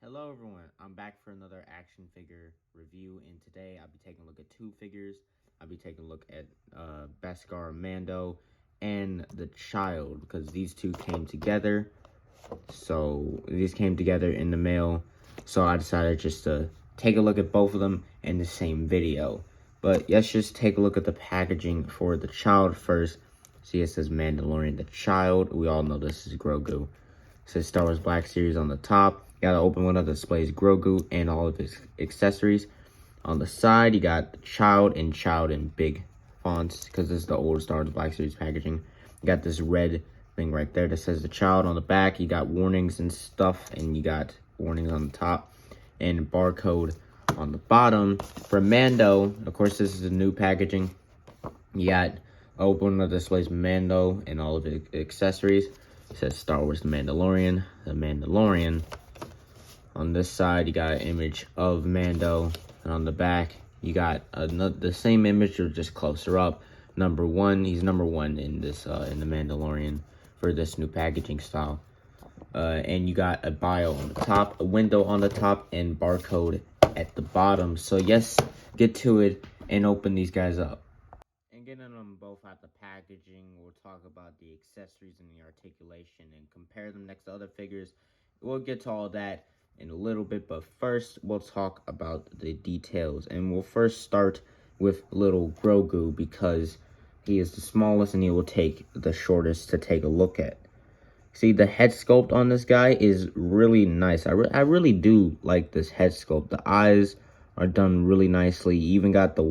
Hello everyone, I'm back for another action figure review, and today I'll be taking a look at two figures. I'll be taking a look at Beskar Mando and the child, because these two came together. So these came together in the mail, so I decided just to take a look at both of them in the same video. But let's just take a look at the packaging for the child first. See, it says Mandalorian the child. We all know this is Grogu. It says Star Wars Black Series on the top. You gotta open one that displays Grogu and all of his accessories. On the side, you got the child in big fonts, because this is the old Star Wars Black Series packaging. You got this red thing right there that says the child. On the back, you got warnings and stuff, and you got warnings on the top and barcode on the bottom. For Mando, of course, this is a new packaging. You got open that displays Mando and all of his accessories. It says Star Wars The Mandalorian. On this side, you got an image of Mando, and on the back, you got the same image, or just closer up. Number one, he's number one in this in the Mandalorian for this new packaging style. And you got a bio on the top, a window on the top, and barcode at the bottom. So yes, get to it and open these guys up. And getting them both out the packaging, we'll talk about the accessories and the articulation and compare them next to other figures. We'll get to all that in a little bit, but first we'll talk about the details. And we'll first start with little Grogu, because he is the smallest and he will take the shortest to take a look at. See, the head sculpt on this guy is really nice. I really do like this head sculpt. The eyes are done really nicely. You even got the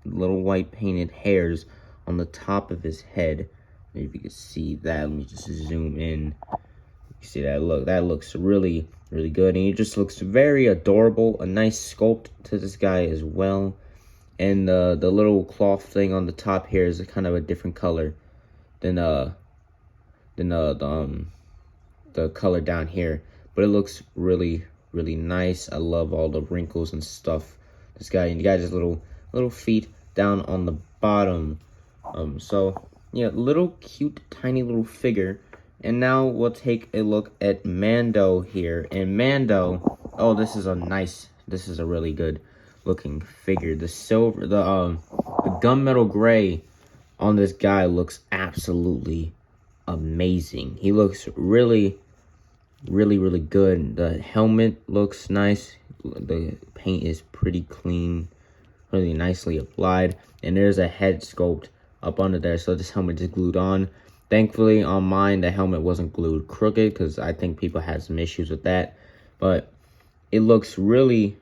little white painted hairs on the top of his head. Maybe you can see that. Let me just zoom in. You see that look? That looks really good, and he just looks very adorable. A nice sculpt to this guy as well. And the little cloth thing on the top here is kind of a different color than the color down here, but it looks really nice. I love all the wrinkles and stuff. This guy, and you got his little feet down on the bottom. So yeah, little cute tiny little figure. And now we'll take a look at Mando here. And Mando, oh, this is a really good looking figure. The gunmetal gray on this guy looks absolutely amazing. He looks really good. The helmet looks nice. The paint is pretty clean, really nicely applied, and there's a head sculpt up under there, so this helmet is glued on. Thankfully on mine the helmet wasn't glued crooked, because I think people had some issues with that, but it looks really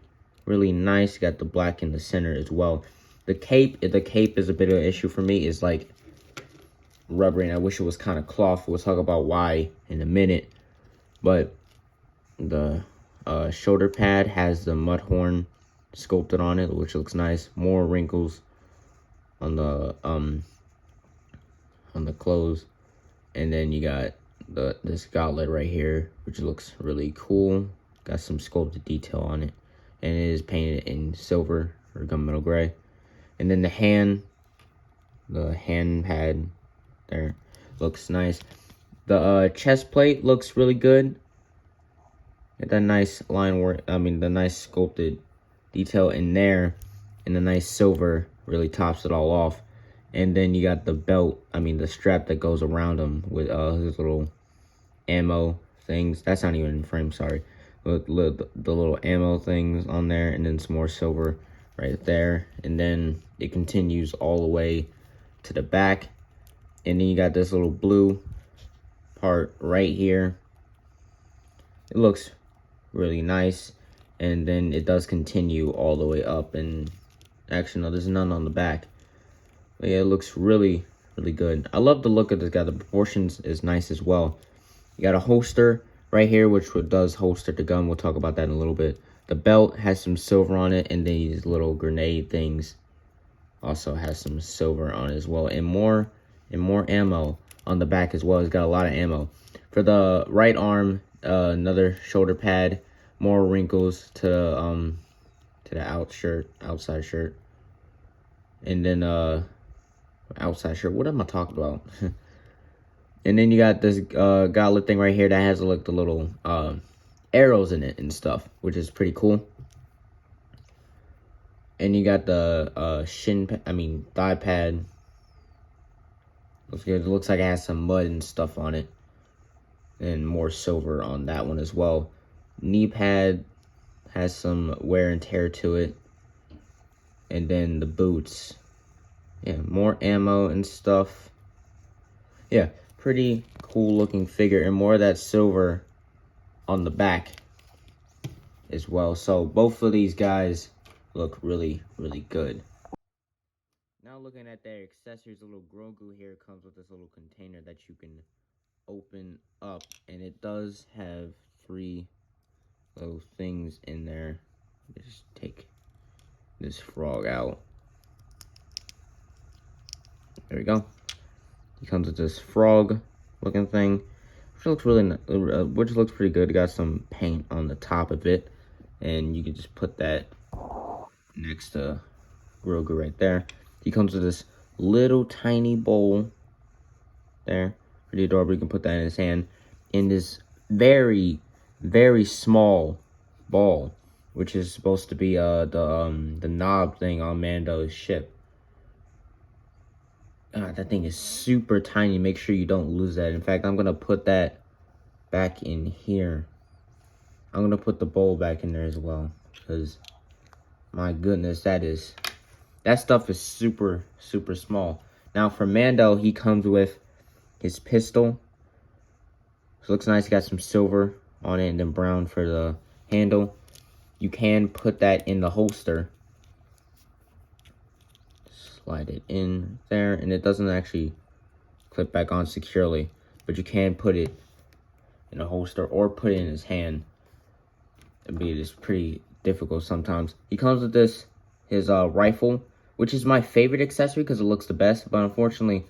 nice. Got the black in the center as well. The cape is a bit of an issue for me. It's like rubbery, and I wish it was kind of cloth. We'll talk about why in a minute. But the shoulder pad has the mud horn sculpted on it, which looks nice. More wrinkles on the clothes, and then you got this gauntlet right here, which looks really cool. Got some sculpted detail on it, and it is painted in silver or gunmetal gray. And then the hand pad there looks nice. The chest plate looks really good. Got that nice line work, the nice sculpted detail in there, and the nice silver really tops it all off. And then you got the belt, the strap that goes around him with his little ammo things. That's not even in frame, sorry. The little ammo things on there, and then some more silver right there. And then it continues all the way to the back. And then you got this little blue part right here. It looks really nice. And then it does continue all the way up. And actually, no, there's none on the back. But yeah, it looks really good. I love the look of this guy. The proportions is nice as well. You got a holster right here, which does holster the gun. We'll talk about that in a little bit. The belt has some silver on it, and these little grenade things also has some silver on it as well, and more ammo on the back as well. It's got a lot of ammo. For the right arm, another shoulder pad, more wrinkles to the outside shirt, and then outside shirt. What am I talking about? And then you got this gauntlet thing right here that has like the little arrows in it and stuff, which is pretty cool. And you got the thigh pad. Looks good. It looks like it has some mud and stuff on it, and more silver on that one as well. Knee pad has some wear and tear to it, and then the boots. Yeah, more ammo and stuff. Yeah, pretty cool looking figure, and more of that silver on the back as well. So both of these guys look really, really good. Now looking at their accessories, the little Grogu here comes with this little container that you can open up, and it does have 3 little things in there. Just take this frog out. There we go. He comes with this frog looking thing, which looks which looks pretty good. It got some paint on the top of it, and you can just put that next to Grogu right there. He comes with this little tiny bowl there, pretty adorable. You can put that in his hand, in this very, very small ball, which is supposed to be the knob thing on Mando's ship. That thing is super tiny. Make sure you don't lose that. In fact, I'm gonna put that back in here. I'm gonna put the bowl back in there as well, because my goodness, that stuff is super, super small. Now for Mando, he comes with his pistol. So it looks nice. He got some silver on it and then brown for the handle. You can put that in the holster. Slide it in there, and it doesn't actually clip back on securely, but you can put it in a holster or put it in his hand. It'd be just pretty difficult sometimes. He comes with his rifle, which is my favorite accessory because it looks the best, but unfortunately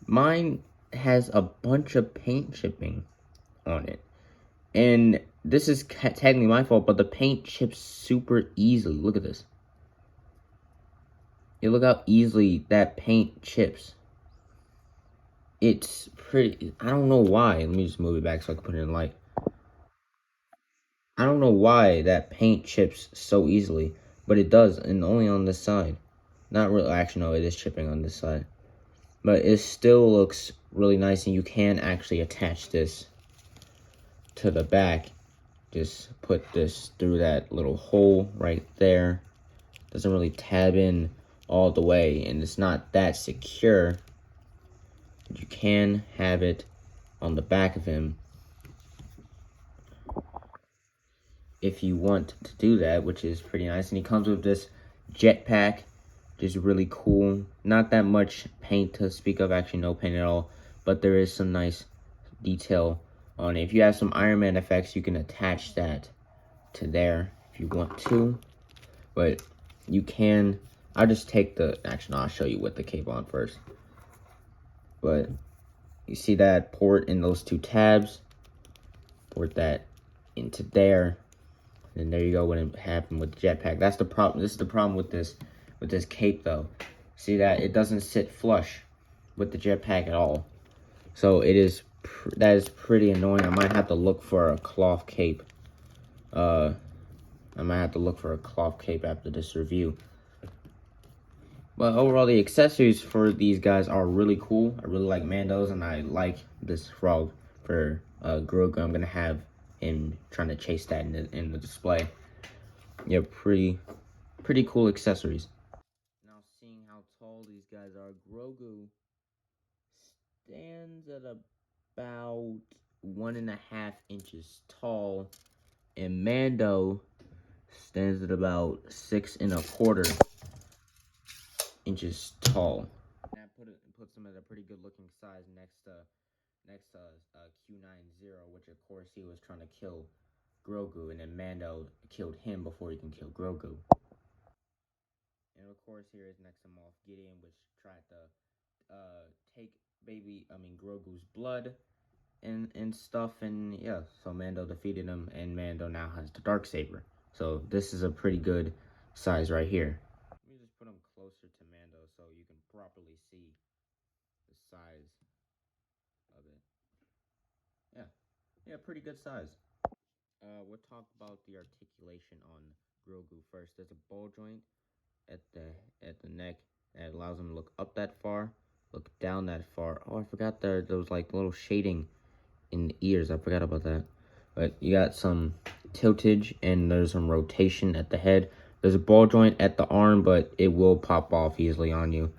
mine has a bunch of paint chipping on it, and this is technically my fault, but the paint chips super easily. Look at this. You look how easily that paint chips. It's pretty, I don't know why. Let me just move it back so I can put it in light. I don't know why that paint chips so easily, but it does, and only on this side. Not really, actually no, it is chipping on this side. But it still looks really nice, and you can actually attach this to the back. Just put this through that little hole right there. Doesn't really tab in all the way, and it's not that secure. But you can have it on the back of him if you want to do that, which is pretty nice. And he comes with this jetpack, which is really cool. Not that much paint to speak of, actually no paint at all, but there is some nice detail on it. If you have some Iron Man effects, you can attach that to there if you want to, but you can, I'll just take actually no, I'll show you with the cape on first. But you see that port in those 2 tabs, port that into there, and there you go. When it happened with the jetpack, that's the problem. This is the problem with this cape though. See that it doesn't sit flush with the jetpack at all, so that is pretty annoying. I might have to look for a cloth cape. I might have to look for a cloth cape after this review. But overall, the accessories for these guys are really cool. I really like Mando's, and I like this frog for Grogu. I'm gonna have him trying to chase that in the display. Yeah, pretty cool accessories. Now, seeing how tall these guys are, Grogu stands at about 1.5 inches tall, and Mando stands at about 6.25 inches tall. And that puts him at a pretty good looking size next to Q90, which of course he was trying to kill Grogu, and then Mando killed him before he can kill Grogu. And of course here is next to Moff Gideon, which tried to take Grogu's blood and stuff, and yeah, so Mando defeated him, and Mando now has the Darksaber. So this is a pretty good size right here. Let me just put him closer to Mando so you can properly see the size of it. Yeah, pretty good size. We'll talk about the articulation on Grogu first. There's a ball joint at the neck that allows him to look up that far, look down that far. Oh, I forgot there was like little shading in the ears. I forgot about that. But you got some tiltage and there's some rotation at the head. There's a ball joint at the arm, but it will pop off easily on you.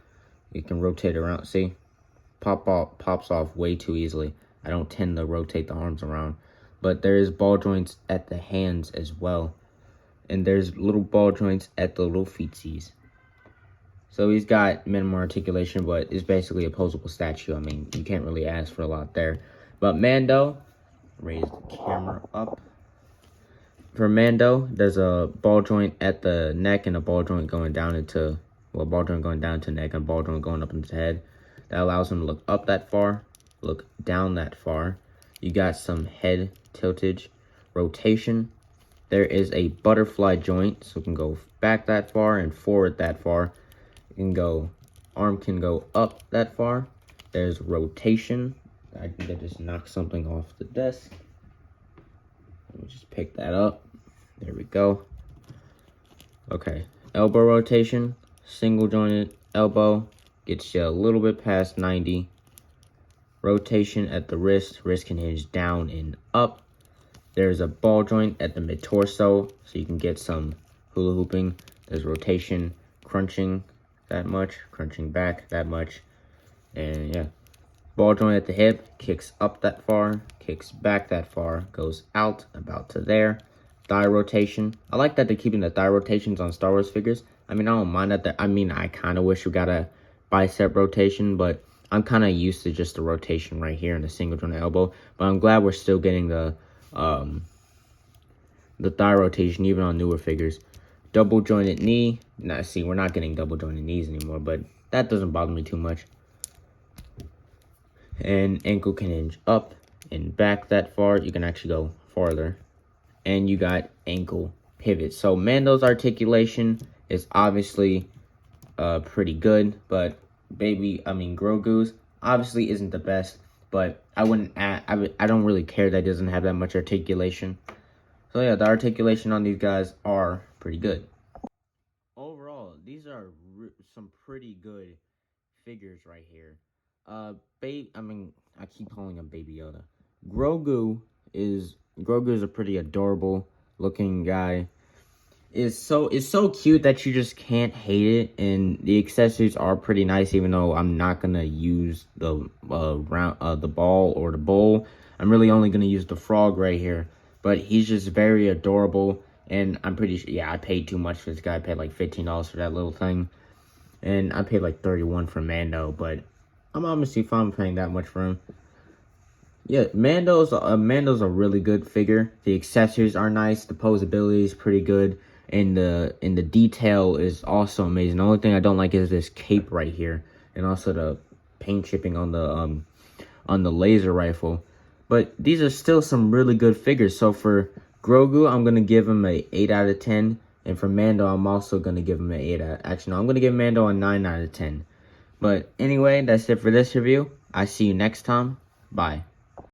You can rotate around. See, pops off way too easily. I don't tend to rotate the arms around. But there is ball joints at the hands as well. And there's little ball joints at the little feetsies. So he's got minimal articulation, but it's basically a posable statue. I mean, you can't really ask for a lot there. But Mando, raise the camera up. For Mando, there's a ball joint at the neck and a ball joint going down into, well, ball joint going down to neck and ball joint going up into the head. That allows him to look up that far, look down that far. You got some head tiltage, rotation. There is a butterfly joint, so it can go back that far and forward that far. It can go, arm can go up that far. There's rotation. I think I just knocked something off the desk. Let me just pick that up. There we go. Okay, elbow rotation, single jointed elbow, gets you a little bit past 90. Rotation at the wrist can hinge down and up. There's a ball joint at the mid-torso, so you can get some hula hooping. There's rotation, crunching that much, crunching back that much, and yeah. Ball joint at the hip, kicks up that far, kicks back that far, goes out about to there. Thigh rotation. I like that they're keeping the thigh rotations on Star Wars figures. I mean, I don't mind that. I mean, I kind of wish we got a bicep rotation, but I'm kind of used to just the rotation right here in the single joint elbow. But I'm glad we're still getting the thigh rotation even on newer figures. Double jointed knee. Now, see, we're not getting double jointed knees anymore, but that doesn't bother me too much. And ankle can hinge up and back that far. You can actually go farther. And you got ankle pivot. So Mando's articulation is obviously pretty good, but Grogu's obviously isn't the best. But I don't really care that he doesn't have that much articulation. So yeah, the articulation on these guys are pretty good. Overall, these are some pretty good figures right here. I keep calling him Baby Yoda. Grogu is a pretty adorable looking guy. It's so cute that you just can't hate it, and the accessories are pretty nice. Even though I'm not gonna use the the ball or the bowl, I'm really only gonna use the frog right here. But he's just very adorable, and I'm pretty sure. Yeah, I paid too much for this guy. I paid like $15 for that little thing, and I paid like $31 for Mando, but I'm obviously fine paying that much for him. Yeah, Mando's a really good figure. The accessories are nice. The posability is pretty good, and the detail is also amazing. The only thing I don't like is this cape right here, and also the paint chipping on the laser rifle. But these are still some really good figures. So for Grogu, I'm gonna give him a 8 out of 10, and for Mando, I'm also gonna give him an 8 out. Actually, no, I'm gonna give Mando a 9 out of 10. But anyway, that's it for this review. I see you next time. Bye.